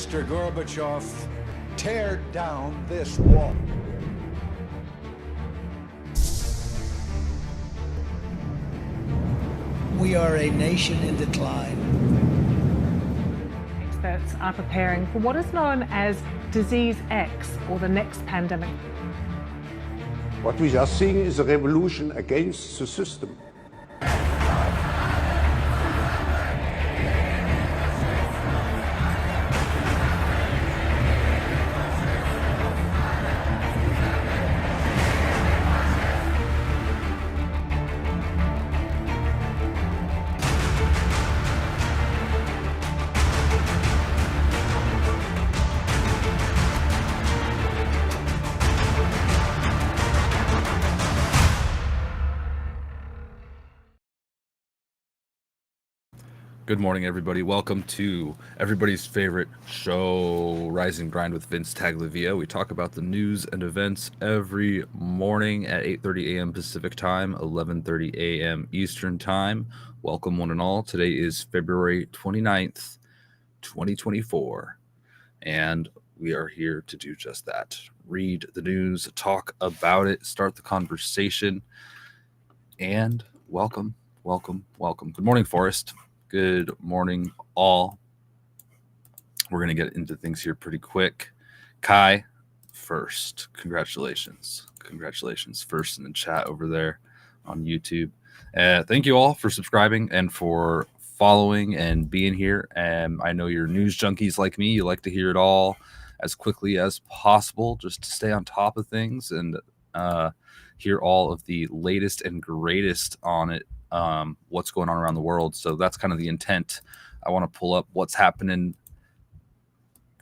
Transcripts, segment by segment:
Mr. Gorbachev, tear down this wall. We are a nation in decline. Experts are preparing for what is known as Disease X, or the next pandemic. What we are seeing is a revolution against the system. Good morning, everybody. Welcome to everybody's favorite show, Rise and Grind with Vince Tagliavia. We talk about the news and events every morning at 8:30 a.m. Pacific Time, 11:30 a.m. Eastern Time. Welcome, one and all. Today is February 29th, 2024, and we are here to do just that. Read the news, talk about it, start the conversation, and welcome. Good morning, Forrest. Good morning, all. We're going to get into things here pretty quick. Kai, first. Congratulations first in the chat over there on YouTube. Thank you all for subscribing and for following and being here. I know you're news junkies like me. You like to hear it all as quickly as possible just to stay on top of things and hear all of the latest and greatest on it. What's going on around the world. So that's kind of the intent. I want to pull up what's happening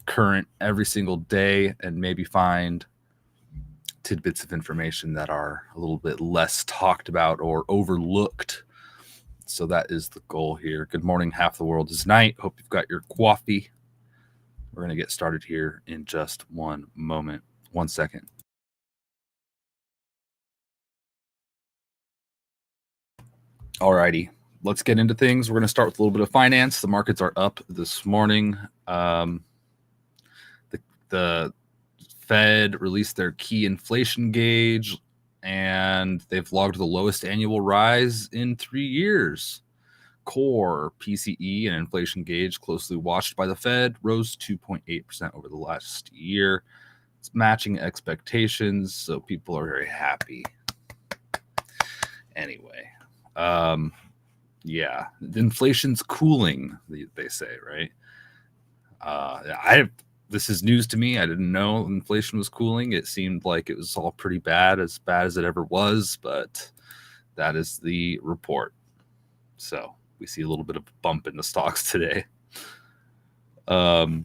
current every single day and maybe find tidbits of information that are a little bit less talked about or overlooked. So that is the goal here. Good morning. Half the world is night. Hope you've got your coffee. We're going to get started here in just one moment. 1 second. Alrighty, let's get into things. We're going to start with a little bit of finance. The markets are up this morning. The Fed released their key inflation gauge, and they've logged the lowest annual rise in 3 years. Core PCE and inflation gauge, closely watched by the Fed, rose 2.8% over the last year. It's matching expectations, so people are very happy. Anyway. Yeah, inflation's cooling, they say, right? This is news to me. I didn't know inflation was cooling. It seemed like it was all pretty bad as it ever was, but that is the report. So we see a little bit of a bump in the stocks today. So,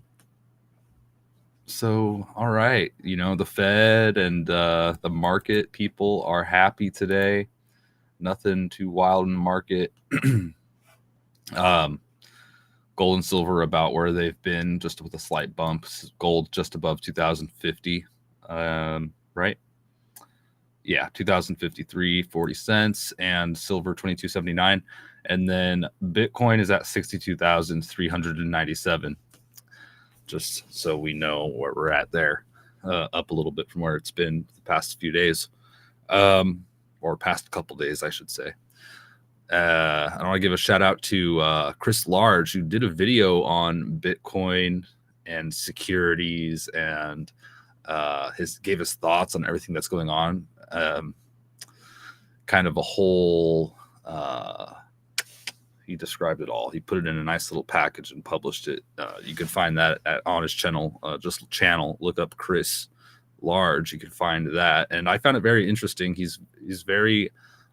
all right, the Fed and the market people are happy today. Nothing too wild in the market. Gold and silver about where they've been, just with a slight bump. Gold just above 2050, right? Yeah, 2053.40 cents, and silver 22.79, and then Bitcoin is at 62,397. Just so we know where we're at there, up a little bit from where it's been the past few days. Or past couple days, I should say. I want to give a shout out to Chris Large, who did a video on Bitcoin and securities and gave his thoughts on everything that's going on. Kind of a whole, he described it all. He put it in a nice little package and published it. You can find that on his channel. Just look up Chris Large. You can find that, and I found it very interesting. He's very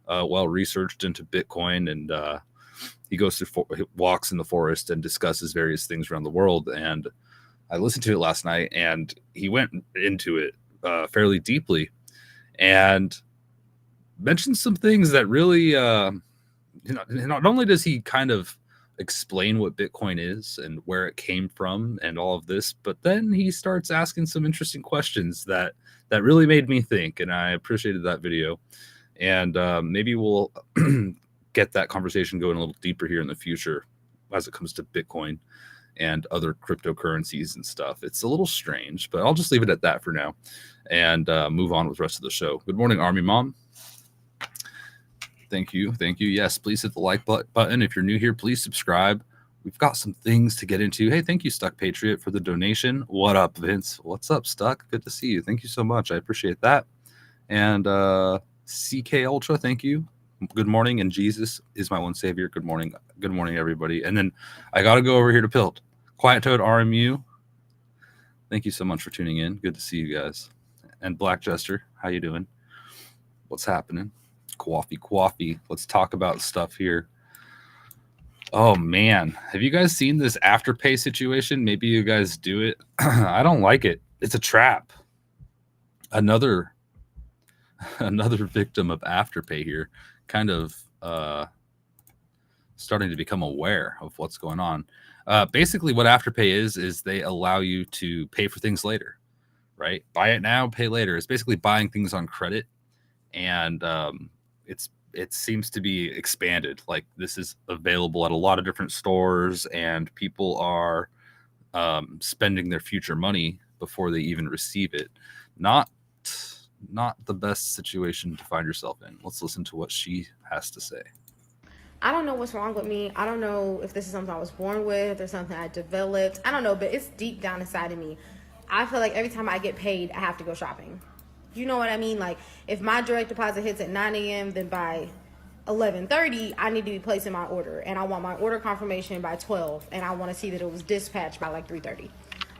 well researched into Bitcoin, and he goes through walks in the forest and discusses various things around the world. And I listened to it last night, and he went into it fairly deeply and mentioned some things that really not only does he kind of explain what Bitcoin is and where it came from and all of this, but then he starts asking some interesting questions that really made me think, and I appreciated that video. And maybe we'll get that conversation going a little deeper here in the future as it comes to Bitcoin and other cryptocurrencies and stuff. It's a little strange, but I'll just leave it at that for now and move on with the rest of the show. Good morning, Army Mom. Thank you. Yes, please hit the like button. If you're new here, please subscribe. We've got some things to get into. Hey, thank you, Stuck Patriot, for the donation. What up, Vince? What's up, Stuck? Good to see you. Thank you so much. I appreciate that. And CK Ultra, thank you. Good morning, and Jesus is my one savior. Good morning. Good morning, everybody. And then I got to go over here to Pilt. Quiet Toad RMU. Thank you so much for tuning in. Good to see you guys. And Black Jester, how you doing? What's happening? Coffee. Let's talk about stuff here. Oh, man. Have you guys seen this Afterpay situation? Maybe you guys do it. I don't like it. It's a trap. Another victim of Afterpay here, kind of starting to become aware of what's going on. Basically, what Afterpay is they allow you to pay for things later, right? Buy it now, pay later. It's basically buying things on credit, and it seems to be expanded. Like, this is available at a lot of different stores, and people are spending their future money before they even receive it. Not the best situation to find yourself in. Let's listen to what she has to say. I don't know what's wrong with me. I don't know if this is something I was born with or something I developed. I don't know, but it's deep down inside of me. I feel like every time I get paid, I have to go shopping. You know what I mean? Like, if my direct deposit hits at 9 a.m., then by 11:30, I need to be placing my order. And I want my order confirmation by 12. And I want to see that it was dispatched by like 3:30.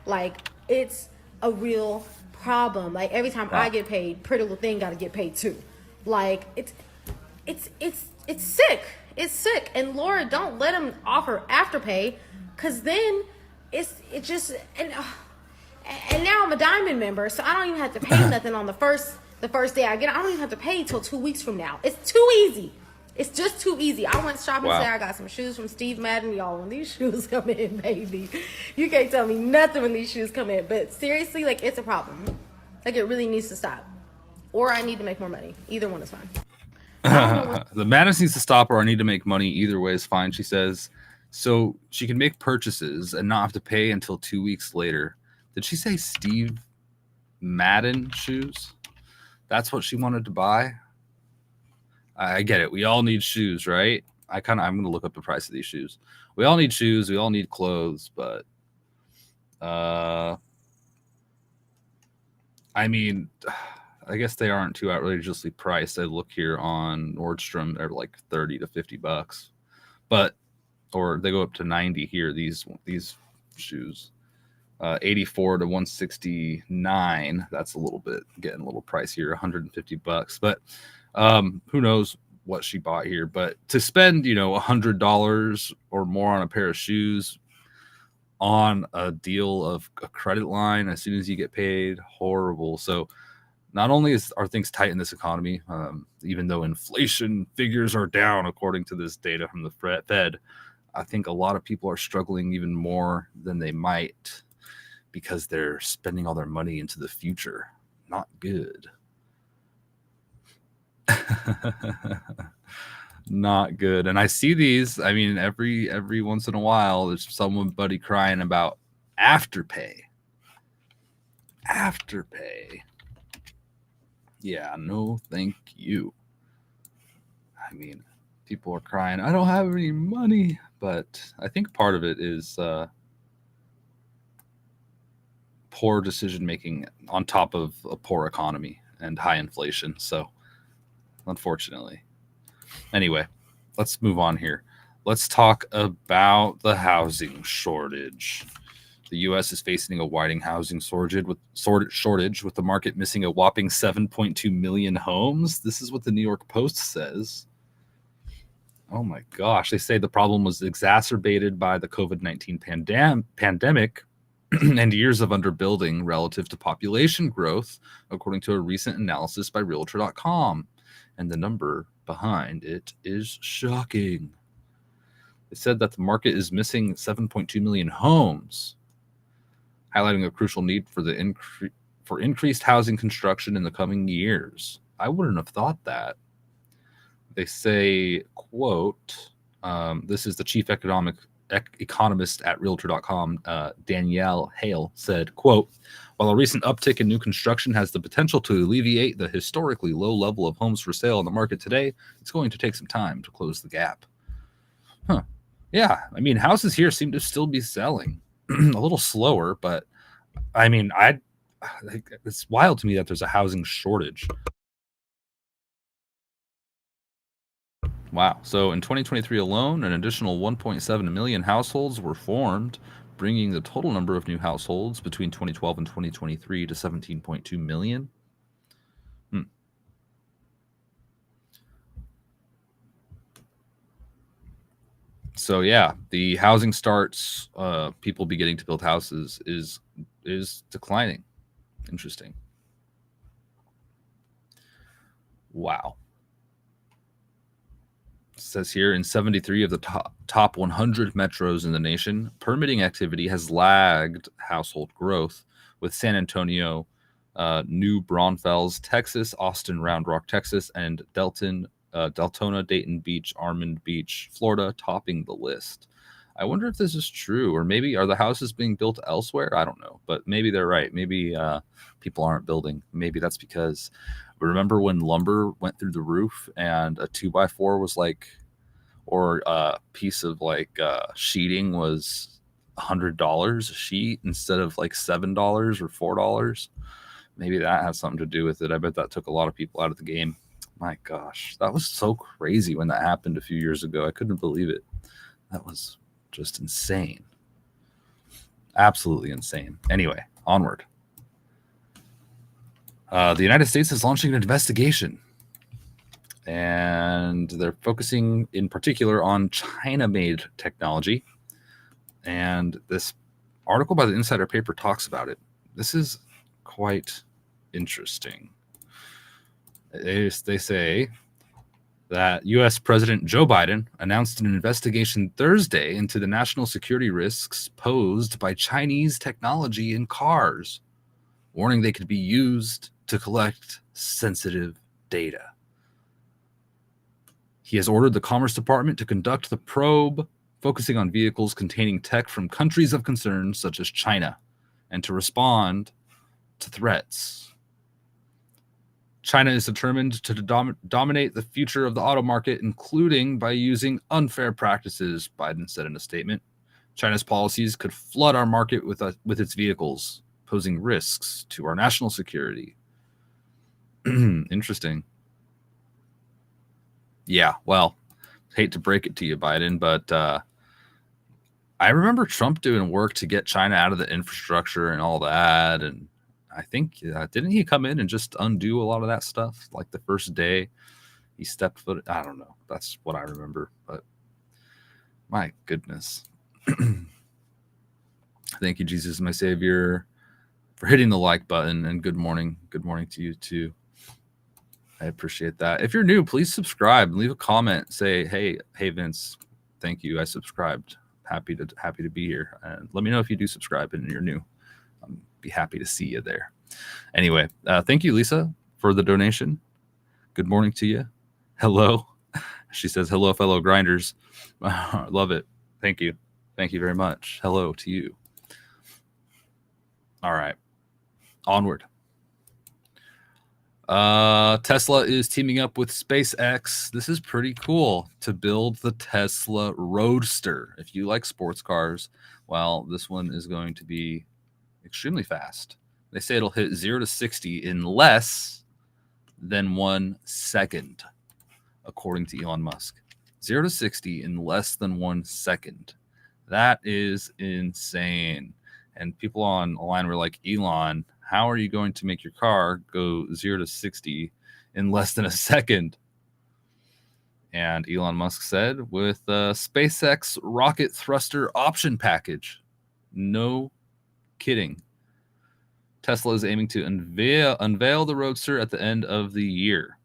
Like, it's a real problem. Like, every time I get paid, Pretty Little Thing got to get paid too. Like, it's sick. It's sick. And Laura, don't let them offer Afterpay, because then and now I'm a Diamond member, so I don't even have to pay nothing on the first day I get it. I don't even have to pay till 2 weeks from now. It's too easy. It's just too easy. I went shopping today. I got some shoes from Steve Madden. Y'all, when these shoes come in, baby, you can't tell me nothing when these shoes come in. But seriously, like, it's a problem. Like, it really needs to stop. Or I need to make more money. Either one is fine. The madness needs to stop, or I need to make money. Either way is fine, she says. So she can make purchases and not have to pay until 2 weeks later. Did she say Steve Madden shoes? That's what she wanted to buy? I get it. We all need shoes, right? I'm going to look up the price of these shoes. We all need shoes. We all need clothes, but I mean, I guess they aren't too outrageously priced. I look here on Nordstrom, they're like $30 to $50, or they go up to 90 here. These shoes, 84 to 169. That's getting a little pricier, $150. But who knows what she bought here? But to spend, $100 or more on a pair of shoes on a deal of a credit line as soon as you get paid, horrible. So not only are things tight in this economy, even though inflation figures are down, according to this data from the Fed, I think a lot of people are struggling even more than they might because they're spending all their money into the future. Not good. Not good. And I see these, I mean, every once in a while, there's somebody crying about Afterpay. Afterpay. Yeah, no, thank you. I mean, people are crying, I don't have any money. But I think part of it is poor decision making on top of a poor economy and high inflation. So, unfortunately. Anyway, let's move on here. Let's talk about the housing shortage. The U.S. is facing a widening housing shortage with the market missing a whopping 7.2 million homes. This is what the New York Post says. Oh my gosh. They say the problem was exacerbated by the COVID-19 pandemic and years of underbuilding relative to population growth, according to a recent analysis by Realtor.com. And the number behind it is shocking. It said that the market is missing 7.2 million homes, highlighting a crucial need for increased housing construction in the coming years. I wouldn't have thought that. They say, quote, this is the chief economic economist at Realtor.com, Danielle Hale, said, quote, while a recent uptick in new construction has the potential to alleviate the historically low level of homes for sale on the market today, it's going to take some time to close the gap. Huh. Yeah, I mean, houses here seem to still be selling a little slower, but I mean, it's wild to me that there's a housing shortage. Wow. So in 2023 alone, an additional 1.7 million households were formed, bringing the total number of new households between 2012 and 2023 to 17.2 million. So yeah, the housing starts, people beginning to build houses is declining. Interesting. Wow. It says here in 73 of the top 100 metros in the nation, permitting activity has lagged household growth, with San Antonio, New Braunfels, Texas, Austin, Round Rock, Texas, and Deltona, Dayton Beach, Armand Beach, Florida, topping the list. I wonder if this is true, or maybe are the houses being built elsewhere? I don't know, but maybe they're right. Maybe people aren't building. Maybe that's because, remember when lumber went through the roof and a 2x4 was like, or a piece of like sheeting was $100 a sheet instead of like $7 or $4? Maybe that has something to do with it. I bet that took a lot of people out of the game. My gosh, that was so crazy when that happened a few years ago. I couldn't believe it. That was just insane. Absolutely insane. Anyway, onward. The United States is launching an investigation, and they're focusing in particular on China-made technology. And this article by the Insider paper talks about it. This is quite interesting. They say that U.S. President Joe Biden announced an investigation Thursday into the national security risks posed by Chinese technology in cars, warning they could be used to collect sensitive data. He has ordered the Commerce Department to conduct the probe, focusing on vehicles containing tech from countries of concern such as China, and to respond to threats. China is determined to dominate the future of the auto market, including by using unfair practices, Biden said in a statement. China's policies could flood our market with its vehicles, posing risks to our national security. Interesting. Yeah, well, hate to break it to you, Biden, but I remember Trump doing work to get China out of the infrastructure and all that, and I think, didn't he come in and just undo a lot of that stuff? Like the first day he stepped foot. I don't know. That's what I remember. But my goodness. Thank you, Jesus, my Savior, for hitting the like button. And good morning. Good morning to you too. I appreciate that. If you're new, please subscribe and leave a comment. Say, hey, Vince, thank you. I subscribed. Happy to be here. And let me know if you do subscribe and you're new. Be happy to see you there. Anyway, thank you, Lisa, for the donation. Good morning to you. Hello. She says, hello, fellow grinders. Love it. Thank you. Thank you very much. Hello to you. All right. Onward. Tesla is teaming up with SpaceX. This is pretty cool, to build the Tesla Roadster. If you like sports cars, well, this one is going to be extremely fast. They say it'll hit 0 to 60 in less than 1 second, according to Elon Musk. 0 to 60 in less than 1 second. That is insane. And people online were like, Elon, how are you going to make your car go 0 to 60 in less than a second? And Elon Musk said, with a SpaceX rocket thruster option package. No kidding. Tesla is aiming to unveil the Roadster at the end of the year.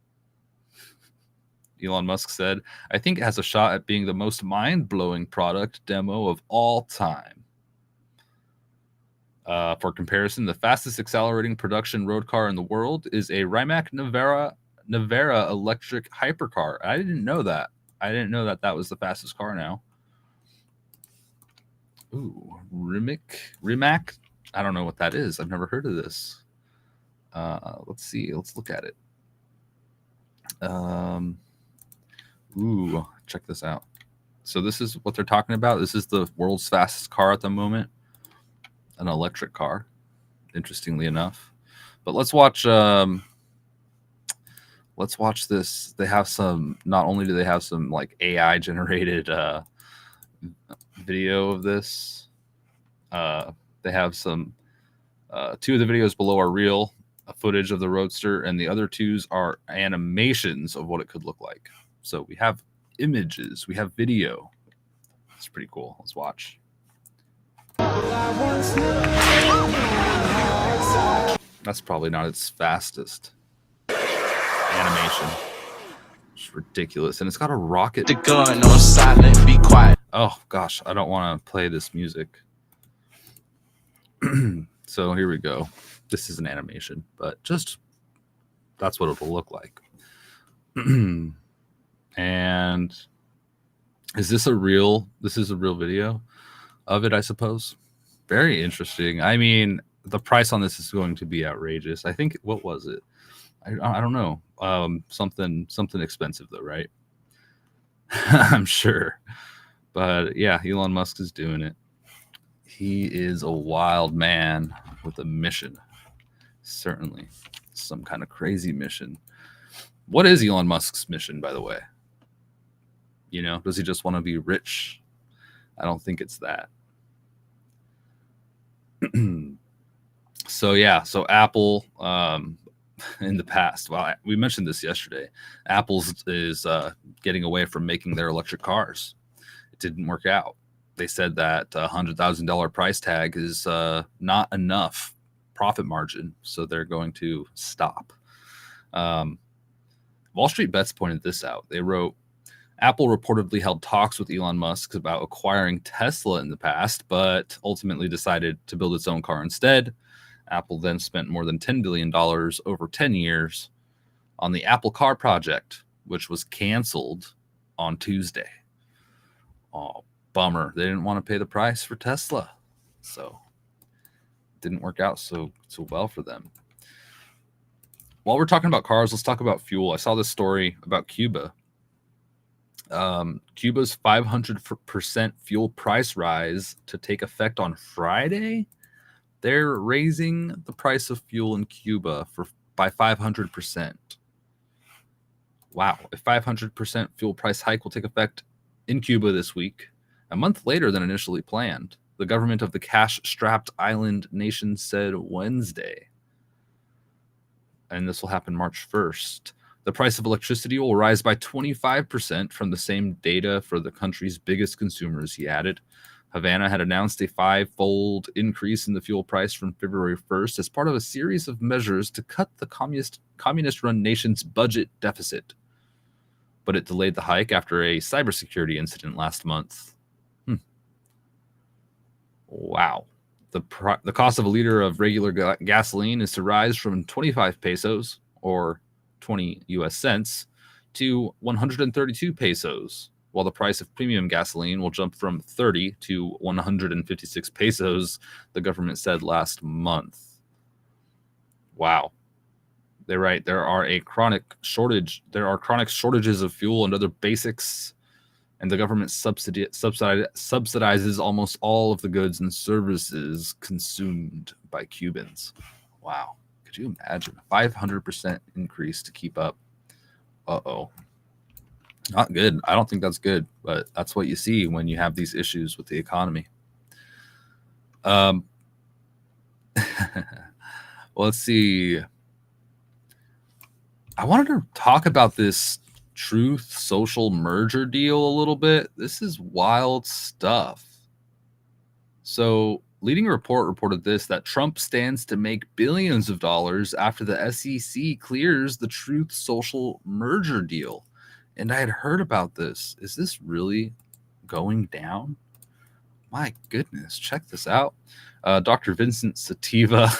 Elon Musk said, I think it has a shot at being the most mind-blowing product demo of all time. For comparison, the fastest accelerating production road car in the world is a Rimac Nevera electric hypercar. I didn't know that. I didn't know that was the fastest car now. Rimac. I don't know what that is. I've never heard of this. Let's see. Let's look at it. Check this out. So this is what they're talking about. This is the world's fastest car at the moment, an electric car, interestingly enough. But let's watch this. They have some, not only do they have some like AI generated video of this, they have some two of the videos below are real footage of the Roadster, and the other twos are animations of what it could look like. So we have images, we have video. It's pretty cool. Let's watch. That's probably not its fastest animation. It's ridiculous. And it's got a rocket. The gun on silent, be quiet. Oh gosh, I don't want to play this music. So here we go. This is an animation, but just that's what it will look like. And this is a real video of it, I suppose. Very interesting. I mean, the price on this is going to be outrageous. I think, what was it? I don't know. Something expensive though, right? I'm sure. But yeah, Elon Musk is doing it. He is a wild man with a mission. Certainly some kind of crazy mission. What is Elon Musk's mission, by the way? You know, does he just want to be rich? I don't think it's that. So yeah, so Apple in the past, well, we mentioned this yesterday, Apple is getting away from making their electric cars. It didn't work out. They said that $100,000 price tag is not enough profit margin, so they're going to stop. Wall Street Bets pointed this out. They wrote, Apple reportedly held talks with Elon Musk about acquiring Tesla in the past, but ultimately decided to build its own car instead. Apple then spent more than $10 billion over 10 years on the Apple Car project, which was canceled on Tuesday. Oh, bummer. They didn't want to pay the price for Tesla. So it didn't work out so well for them. While we're talking about cars, let's talk about fuel. I saw this story about Cuba. Cuba's 500% fuel price rise to take effect on Friday. They're raising the price of fuel in Cuba by 500%. Wow. A 500% fuel price hike will take effect in Cuba this week, a month later than initially planned. The government of the cash-strapped island nation said Wednesday. And this will happen March 1st. The price of electricity will rise by 25% from the same data for the country's biggest consumers, he added. Havana had announced a 5-fold increase in the fuel price from February 1st as part of a series of measures to cut the communist-run nation's budget deficit. But it delayed the hike after a cybersecurity incident last month. Wow. The cost of a liter of regular gasoline is to rise from 25 pesos, or 20 US cents, to 132 pesos, while the price of premium gasoline will jump from 30 to 156 pesos, the government said last month. Wow. They write there are chronic shortages of fuel and other basics, and the government subsidizes almost all of the goods and services consumed by Cubans. Wow. Could you imagine? 500% increase to keep up. Uh-oh. Not good. I don't think that's good, but that's what you see when you have these issues with the economy. Well, let's see. I wanted to talk about this Truth Social merger deal a little bit. This is wild stuff. So, leading report reported this, that Trump stands to make billions of dollars after the SEC clears the Truth Social merger deal. And I had heard about this. Is this really going down? My goodness, check this out. Dr. Vincent Sativa,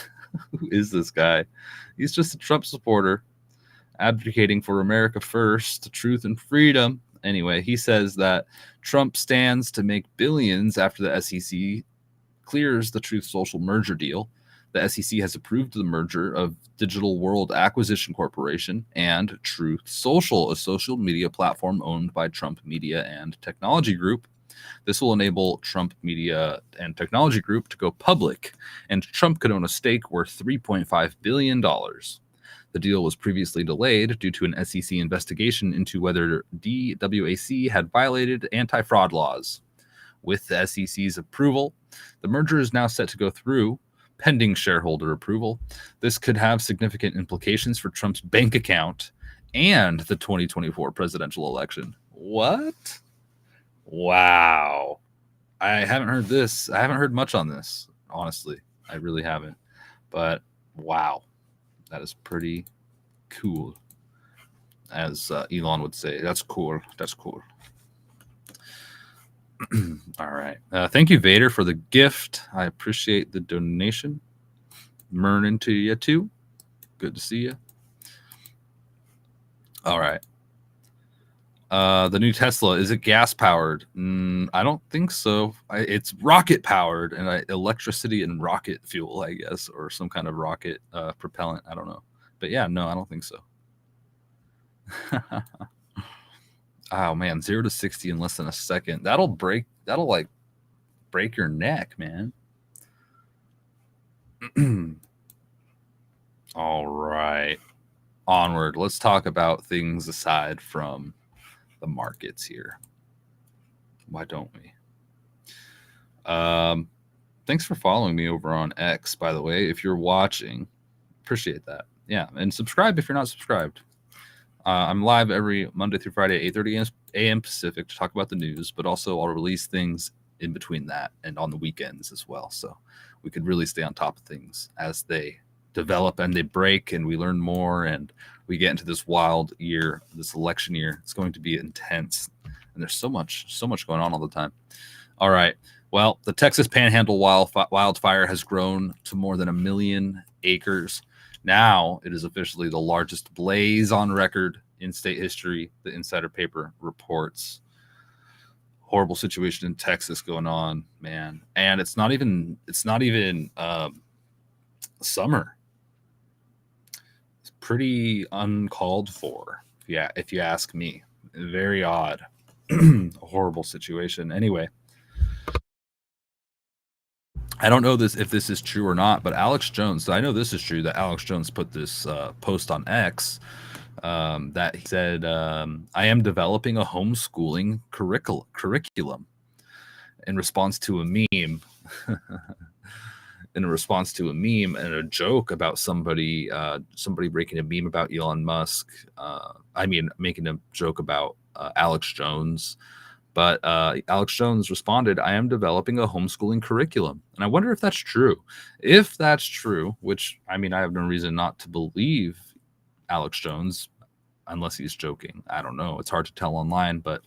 who is this guy? He's just a Trump supporter advocating for America first, truth and freedom, Anyway, he says that Trump stands to make billions after the SEC clears the Truth Social merger deal. The SEC has approved the merger of Digital World Acquisition Corporation and Truth Social, a social media platform owned by Trump Media and Technology Group. This will enable Trump Media and Technology Group to go public, and Trump could own a stake worth $3.5 billion. The deal was previously delayed due to an SEC investigation into whether DWAC had violated anti-fraud laws. With the SEC's approval, the merger is now set to go through, pending shareholder approval. This could have significant implications for Trump's bank account and the 2024 presidential election. What? Wow. I haven't heard this. I haven't heard much on this, honestly. I really haven't. But wow. That is pretty cool. As Elon would say, that's cool. That's cool. All right. Thank you, Vader, for the gift. I appreciate the donation. Morning to you, too. Good to see you. All right. The new Tesla, is it gas-powered? I don't think so. It's rocket-powered, and electricity and rocket fuel, I guess, or some kind of rocket propellant. I don't know. But yeah, no, I don't think so. Oh man, 0 to 60 in less than a second. That'll like break your neck, man. All right. Onward. Let's talk about things aside from the markets here. Why don't we? Thanks for following me over on X, by the way. If you're watching, appreciate that. Yeah, and subscribe if you're not subscribed. I'm live every Monday through Friday, 8:30 a.m. Pacific to talk about the news, but also I'll release things in between that and on the weekends as well. So we could really stay on top of things as they develop and they break and we learn more and we get into this wild year, this election year. It's going to be intense. And there's so much going on all the time. All right. Well, the Texas Panhandle wildfire has grown to more than 1 million acres. Now it is officially the largest blaze on record in state history, the Insider paper reports. Horrible situation in Texas going on, man. And it's not even summer. It's pretty uncalled for. Yeah, if you ask me. Very odd. A horrible situation. Anyway, I don't know if this is true or not, but Alex Jones, I know this is true, that Alex Jones put this post on X that he said, I am developing a homeschooling curriculum in response to a meme. In response to a meme and a joke about somebody breaking a meme about Elon Musk. Making a joke about Alex Jones. But Alex Jones responded, I am developing a homeschooling curriculum. And I wonder if that's true. If that's true, which, I have no reason not to believe Alex Jones, unless he's joking. I don't know. It's hard to tell online. But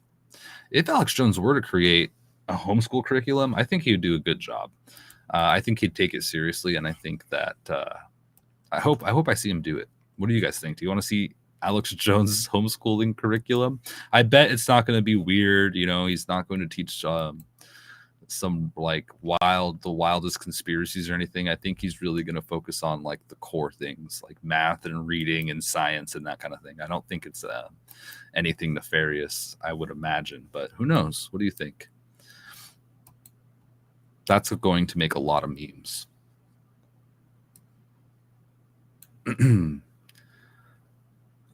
if Alex Jones were to create a homeschool curriculum, I think he would do a good job. I think he'd take it seriously. And I think that I hope I see him do it. What do you guys think? Do you want to see Alex Jones' homeschooling curriculum? I bet it's not going to be weird. He's not going to teach some like the wildest conspiracies or anything. I think he's really going to focus on like the core things like math and reading and science and that kind of thing. I don't think it's anything nefarious, I would imagine, but who knows? What do you think? That's going to make a lot of memes.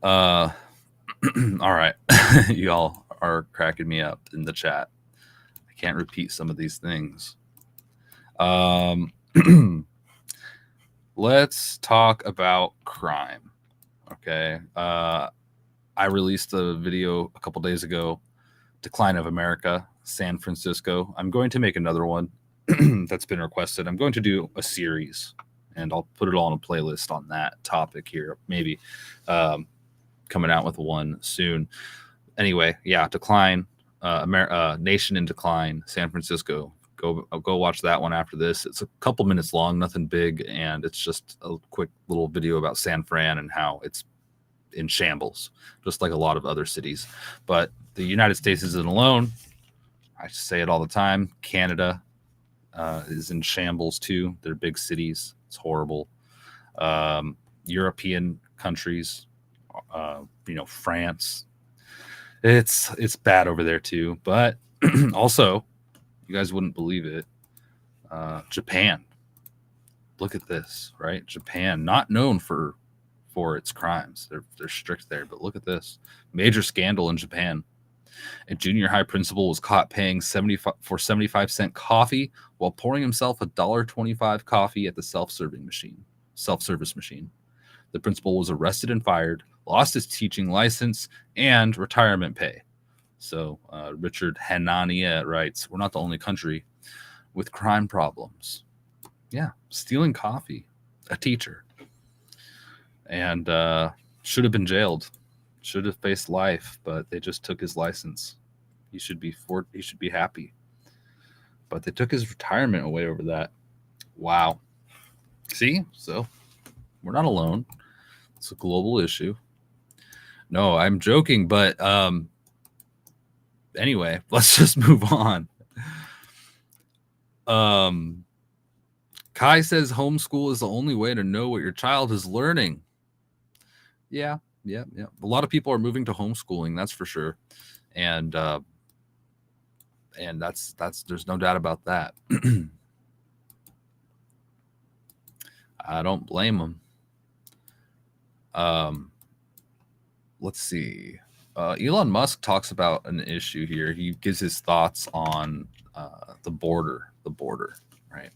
All right. Y'all are cracking me up in the chat. I can't repeat some of these things. Let's talk about crime. Okay. I released a video a couple days ago, Decline of America, San Francisco. I'm going to make another one that's been requested. I'm going to do a series and I'll put it all in a playlist on that topic here. Maybe coming out with one soon. Anyway, yeah, Decline, Nation in Decline, San Francisco. Go watch that one after this. It's a couple minutes long, nothing big, and it's just a quick little video about San Fran and how it's in shambles, just like a lot of other cities. But the United States isn't alone. I say it all the time. Canada is in shambles too. They're big cities. It's horrible. European countries, France. It's bad over there too. But also, you guys wouldn't believe it. Japan. Look at this, right? Japan, not known for its crimes. They're strict there, but look at this. Major scandal in Japan. A junior high principal was caught paying 75-cent coffee while pouring himself a $1.25 coffee at the self-service machine. The principal was arrested and fired, lost his teaching license and retirement pay. So Richard Hanania writes, "We're not the only country with crime problems." Yeah, stealing coffee, a teacher, and should have been jailed. Should have faced life, but they just took his license. He should be happy. But they took his retirement away over that. Wow. See? So we're not alone. It's a global issue. No, I'm joking, but anyway, let's just move on. Kai says homeschool is the only way to know what your child is learning. Yeah. A lot of people are moving to homeschooling, that's for sure, and that's there's no doubt about that. I don't blame them. Let's see. Elon Musk talks about an issue here. He gives his thoughts on the border, right?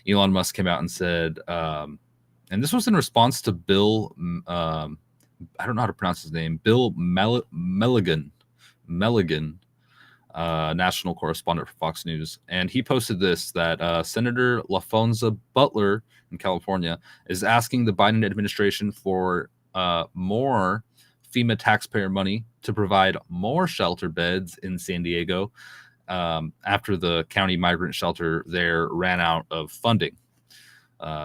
Elon Musk came out and said, and this was in response to Bill. I don't know how to pronounce his name. Bill Milligan, national correspondent for Fox News. And he posted this, that Senator LaFonza Butler in California is asking the Biden administration for more FEMA taxpayer money to provide more shelter beds in San Diego after the county migrant shelter there ran out of funding.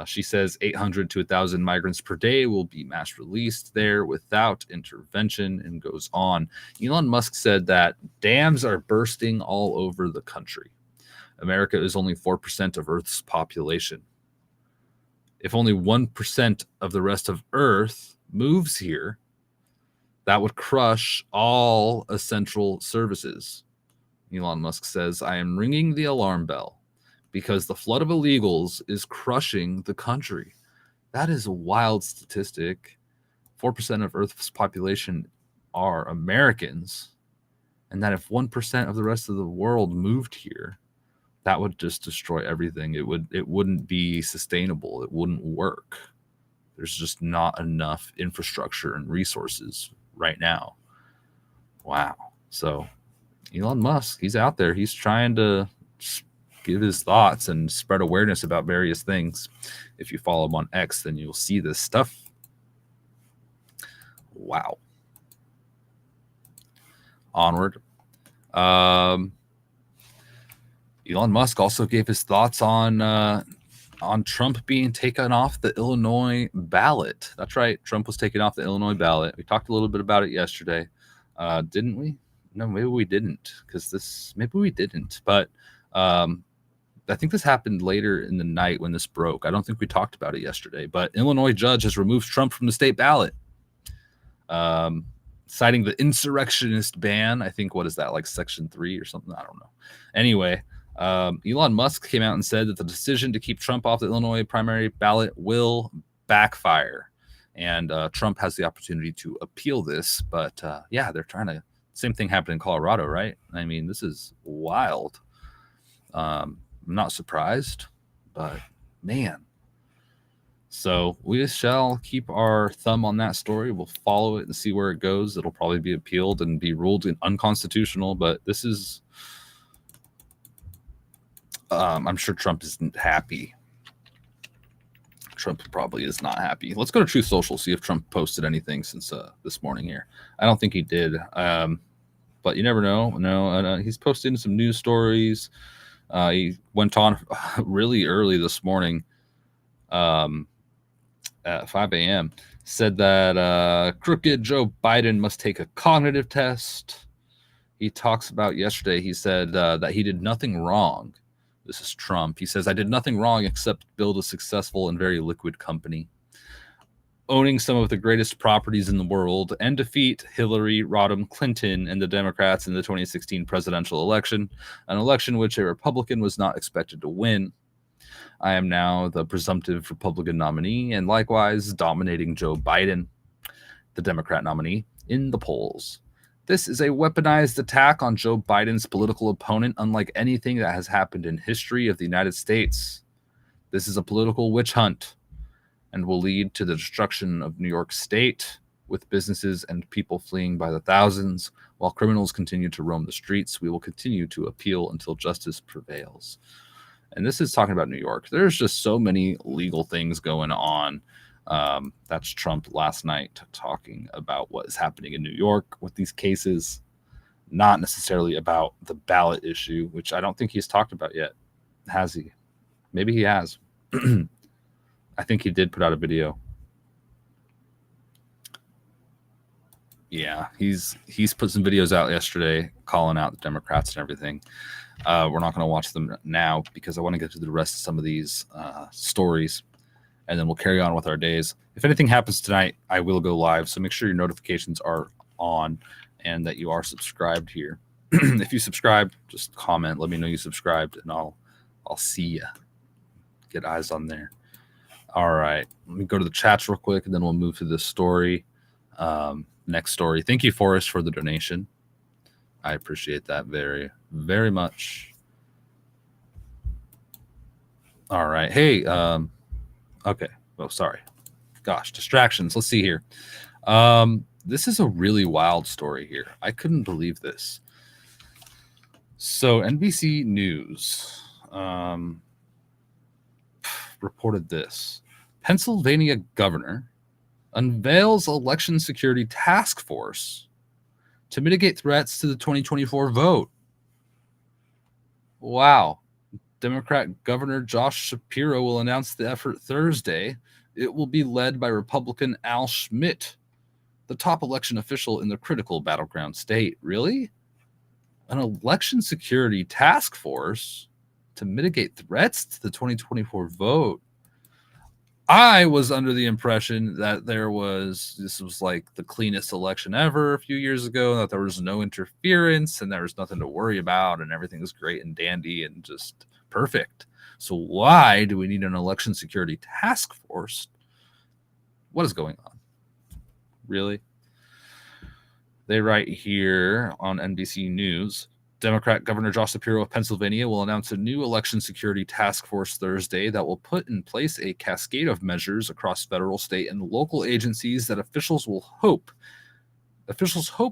She says 800 to 1,000 migrants per day will be mass released there without intervention, and goes on. Elon Musk said that dams are bursting all over the country. America is only 4% of Earth's population. If only 1% of the rest of Earth moves here, that would crush all essential services. Elon Musk says, "I am ringing the alarm bell, because the flood of illegals is crushing the country." That is a wild statistic. 4% of Earth's population are Americans. And that if 1% of the rest of the world moved here, that would just destroy everything. It wouldn't be sustainable. It wouldn't work. There's just not enough infrastructure and resources right now. Wow. So Elon Musk, he's out there. He's trying to give his thoughts and spread awareness about various things. If you follow him on X, then you'll see this stuff. Wow. Onward. Elon Musk also gave his thoughts on Trump being taken off the Illinois ballot. That's right. Trump was taken off the Illinois ballot. We talked a little bit about it yesterday. Didn't we? No, maybe we didn't, maybe we didn't. But I think this happened later in the night when this broke. I don't think we talked about it yesterday, but Illinois judge has removed Trump from the state ballot, citing the insurrectionist ban. I think, what is that, like Section 3 or something? I don't know. Anyway, Elon Musk came out and said that the decision to keep Trump off the Illinois primary ballot will backfire. And Trump has the opportunity to appeal this. But yeah, they're trying to. Same thing happened in Colorado, right? I mean, this is wild. I'm not surprised, but man. So we shall keep our thumb on that story. We'll follow it and see where it goes. It'll probably be appealed and be ruled unconstitutional, but this is, I'm sure Trump isn't happy. Trump probably is not happy. Let's go to Truth Social, see if Trump posted anything since this morning here. I don't think he did, but you never know. No, he's posting some news stories. He went on really early this morning at 5 a.m. said that crooked Joe Biden must take a cognitive test. He talks about yesterday, he said that he did nothing wrong. This is Trump. He says, I did nothing wrong except build a successful and very liquid company, owning some of the greatest properties in the world, and defeat Hillary Rodham Clinton and the Democrats in the 2016 presidential election, an election which a Republican was not expected to win. I am now the presumptive Republican nominee and likewise dominating Joe Biden, the Democrat nominee, in the polls. This is a weaponized attack on Joe Biden's political opponent, unlike anything that has happened in history of the United States. This is a political witch hunt and will lead to the destruction of New York State, with businesses and people fleeing by the thousands. While criminals continue to roam the streets, we will continue to appeal until justice prevails. And this is talking about New York. There's just so many legal things going on. That's Trump last night talking about what is happening in New York with these cases, not necessarily about the ballot issue, which I don't think he's talked about yet. Has he? Maybe he has. I think he did put out a video. Yeah, he's put some videos out yesterday calling out the Democrats and everything. We're not going to watch them now because I want to get to the rest of some of these stories, and then we'll carry on with our days. If anything happens tonight, I will go live, so make sure your notifications are on and that you are subscribed here. If you subscribed, just comment, let me know you subscribed, and I'll see you. Get eyes on there. All right, let me go to the chats real quick, and then we'll move to this story. Next story. Thank you, Forrest, for the donation. I appreciate that very, very much. All right. Hey, okay. Oh, sorry. Gosh, distractions. Let's see here. This is a really wild story here. I couldn't believe this. So NBC News reported this. Pennsylvania governor unveils election security task force to mitigate threats to the 2024 vote. Wow. Democrat Governor Josh Shapiro will announce the effort Thursday. It will be led by Republican Al Schmidt, the top election official in the critical battleground state. Really? An election security task force to mitigate threats to the 2024 vote? I was under the impression that this was like the cleanest election ever a few years ago, that there was no interference and there was nothing to worry about and everything was great and dandy and just perfect. So why do we need an election security task force? What is going on? Really? They write here on NBC News, Democrat Governor Josh Shapiro of Pennsylvania will announce a new election security task force Thursday that will put in place a cascade of measures across federal, state, and local agencies that officials hope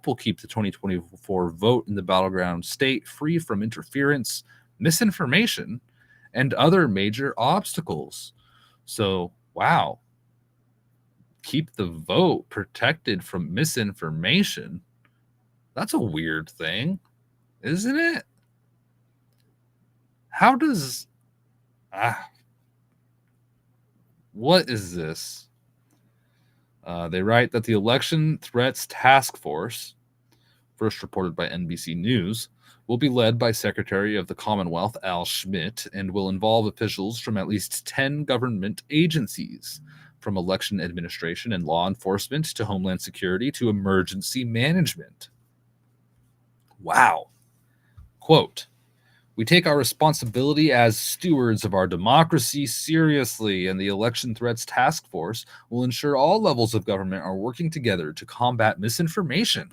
will keep the 2024 vote in the battleground state free from interference, misinformation, and other major obstacles. So, wow. Keep the vote protected from misinformation. That's a weird thing, isn't it? How does what is this? They write that the Election Threats Task Force, first reported by NBC News, will be led by Secretary of the Commonwealth Al Schmidt and will involve officials from at least 10 government agencies, from election administration and law enforcement to Homeland Security to emergency management. Wow. Quote, we take our responsibility as stewards of our democracy seriously, and the Election Threats Task Force will ensure all levels of government are working together to combat misinformation,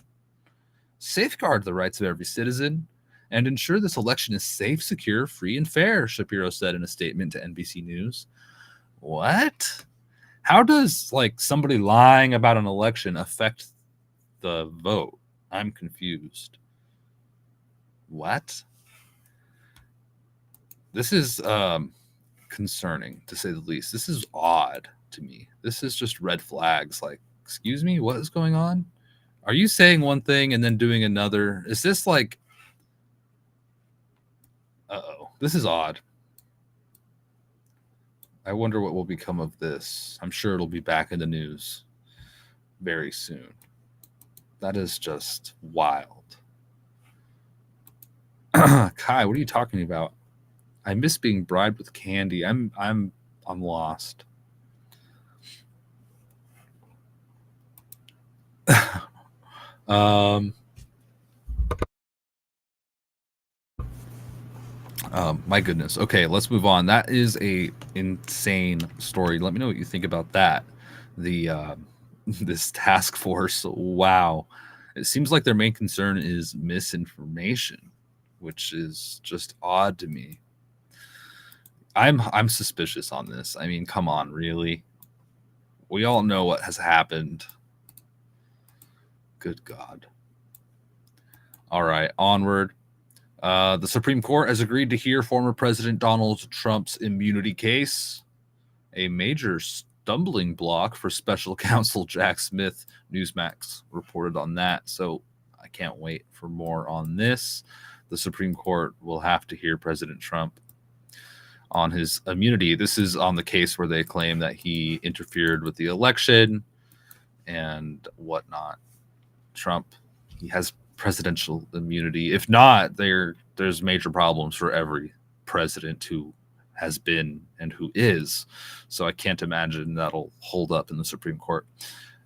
safeguard the rights of every citizen, and ensure this election is safe, secure, free, and fair, Shapiro said in a statement to NBC News. What? How does somebody lying about an election affect the vote? I'm confused. What? This is concerning, to say the least. This is odd to me. This is just red flags. Excuse me, what is going on? Are you saying one thing and then doing another? Is this uh-oh, this is odd. I wonder what will become of this. I'm sure it'll be back in the news very soon. That is just wild. Kai, what are you talking about? I miss being bribed with candy. I'm lost. My goodness. Okay, let's move on. That is a insane story. Let me know what you think about that. The this task force. Wow, it seems like their main concern is misinformation, which is just odd to me. I'm suspicious on this. I mean, come on, really? We all know what has happened. Good God. All right, onward. The Supreme Court has agreed to hear former President Donald Trump's immunity case, a major stumbling block for special counsel Jack Smith. Newsmax reported on that, so I can't wait for more on this. The Supreme Court will have to hear President Trump on his immunity. This is on the case where they claim that he interfered with the election and whatnot. Trump, he has presidential immunity. If not, there's major problems for every president who has been and who is. So I can't imagine that'll hold up in the Supreme Court.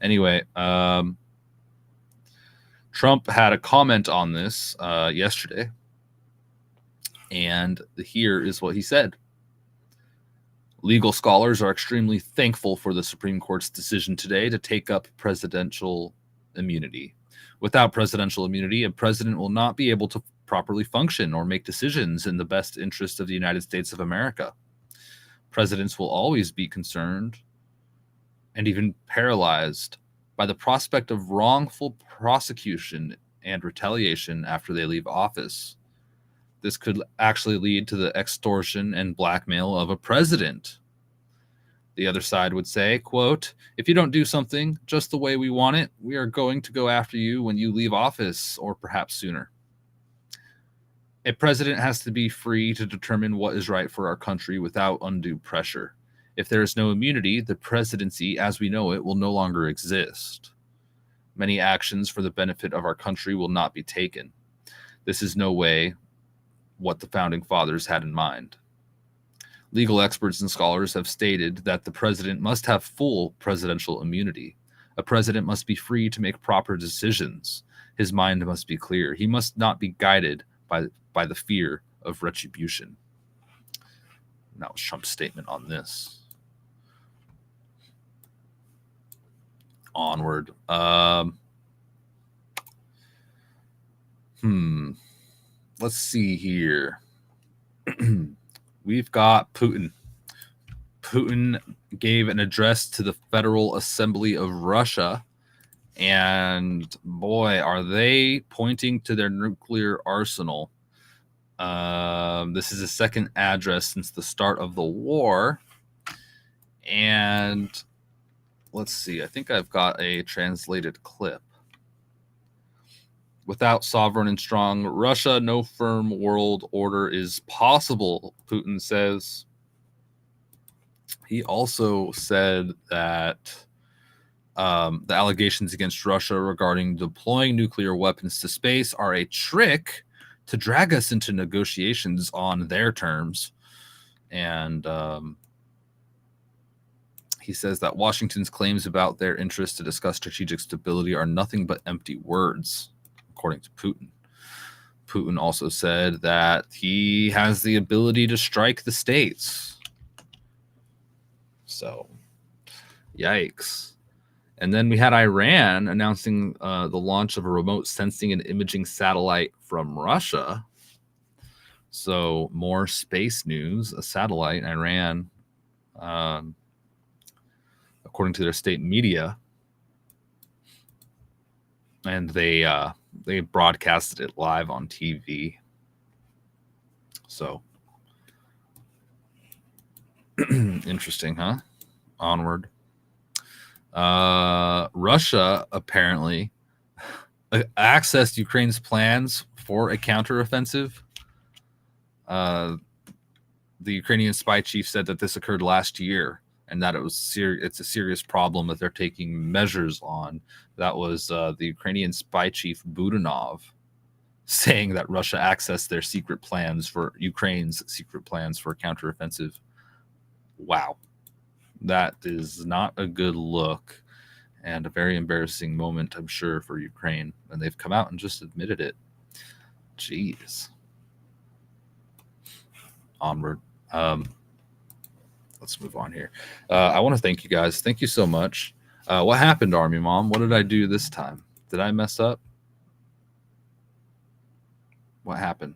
Anyway, Trump had a comment on this yesterday, and here is what he said. Legal scholars are extremely thankful for the Supreme Court's decision today to take up presidential immunity. Without presidential immunity, a president will not be able to properly function or make decisions in the best interest of the United States of America. Presidents will always be concerned and even paralyzed by the prospect of wrongful prosecution and retaliation after they leave office. This could actually lead to the extortion and blackmail of a president. The other side would say, quote, if you don't do something just the way we want it, we are going to go after you when you leave office or perhaps sooner. A president has to be free to determine what is right for our country without undue pressure. If there is no immunity, the presidency as we know it will no longer exist. Many actions for the benefit of our country will not be taken. This is no way what the founding fathers had in mind. Legal experts and scholars have stated that the president must have full presidential immunity. A president must be free to make proper decisions. His mind must be clear. He must not be guided by the fear of retribution. And that was Trump's statement on this. Onward. Let's see here. We've got Putin. Putin gave an address to the Federal Assembly of Russia, and boy, are they pointing to their nuclear arsenal. This is a second address since the start of the war, and let's see. I think I've got a translated clip. Without sovereign and strong Russia, no firm world order is possible, Putin says. He also said that the allegations against Russia regarding deploying nuclear weapons to space are a trick to drag us into negotiations on their terms. And he says that Washington's claims about their interest to discuss strategic stability are nothing but empty words, according to Putin. Putin also said that he has the ability to strike the states. So, yikes. And then we had Iran announcing the launch of a remote sensing and imaging satellite from Russia. So, more space news. A satellite, Iran, according to their state media, and they broadcasted it live on TV. So interesting, huh? Onward. Russia apparently accessed Ukraine's plans for a counteroffensive. the Ukrainian spy chief said that this occurred last year and that it's a serious problem that they're taking measures on. That was the Ukrainian spy chief Budanov saying that Russia accessed their secret plans for Ukraine's secret plans for counteroffensive. Wow. That is not a good look and a very embarrassing moment, I'm sure, for Ukraine. And they've come out and just admitted it. Jeez. Onward. Let's move on here. I want to thank you guys. Thank you so much. What happened, Army Mom? What did I do this time? Did I mess up? What happened?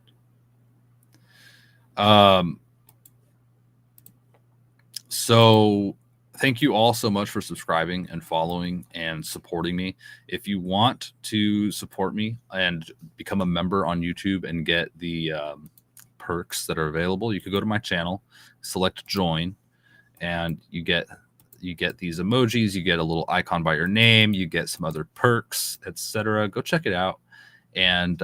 So thank you all so much for subscribing and following and supporting me. If you want to support me and become a member on YouTube and get the perks that are available, you could go to my channel, select join, and you get these emojis, you get a little icon by your name, you get some other perks, etc. Go check it out, and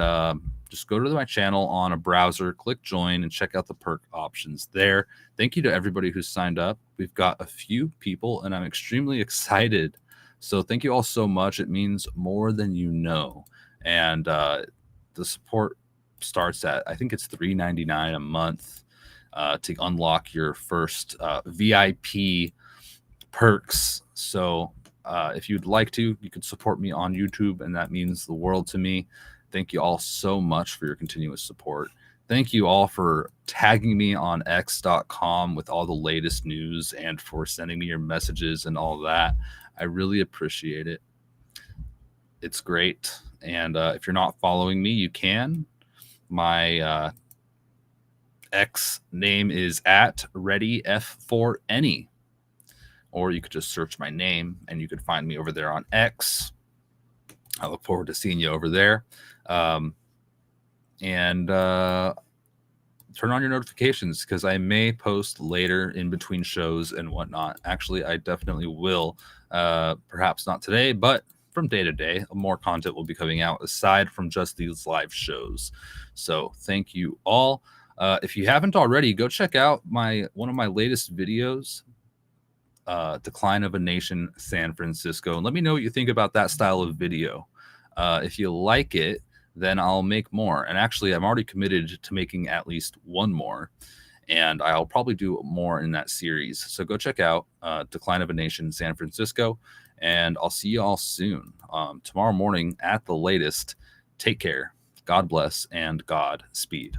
just go to my channel on a browser, click join, and check out the perk options there. Thank you to everybody who's signed up. We've got a few people, and I'm extremely excited. So thank you all so much. It means more than you know. And the support starts at, I think it's $3.99 a month to unlock your first VIP perks. So if you'd like to, you can support me on YouTube, and that means the world to me. Thank you all so much for your continuous support. Thank you all for tagging me on x.com with all the latest news and for sending me your messages and all that. I really appreciate it. It's great. And if you're not following me, you can. My X name is @ReadyF4Any. Or you could just search my name and you could find me over there on X. I look forward to seeing you over there. And turn on your notifications because I may post later in between shows and whatnot. Actually, I definitely will. Perhaps not today, but from day to day, more content will be coming out aside from just these live shows. So thank you all. If you haven't already, go check out one of my latest videos, Decline of a Nation, San Francisco. And let me know what you think about that style of video. If you like it, then I'll make more. And actually, I'm already committed to making at least one more. And I'll probably do more in that series. So go check out Decline of a Nation, San Francisco. And I'll see you all soon. Tomorrow morning at the latest. Take care. God bless and Godspeed.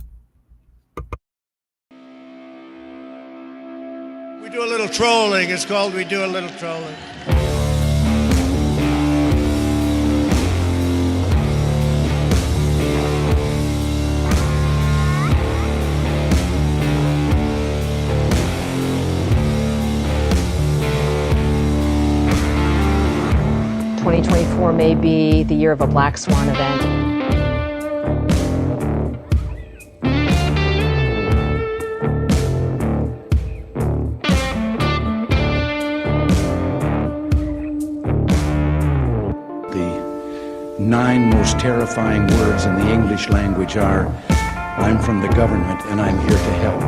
We do a little trolling. It's called We Do a Little Trolling. 2024 may be the year of a black swan event. The 9 most terrifying words in the English language are, I'm from the government and I'm here to help.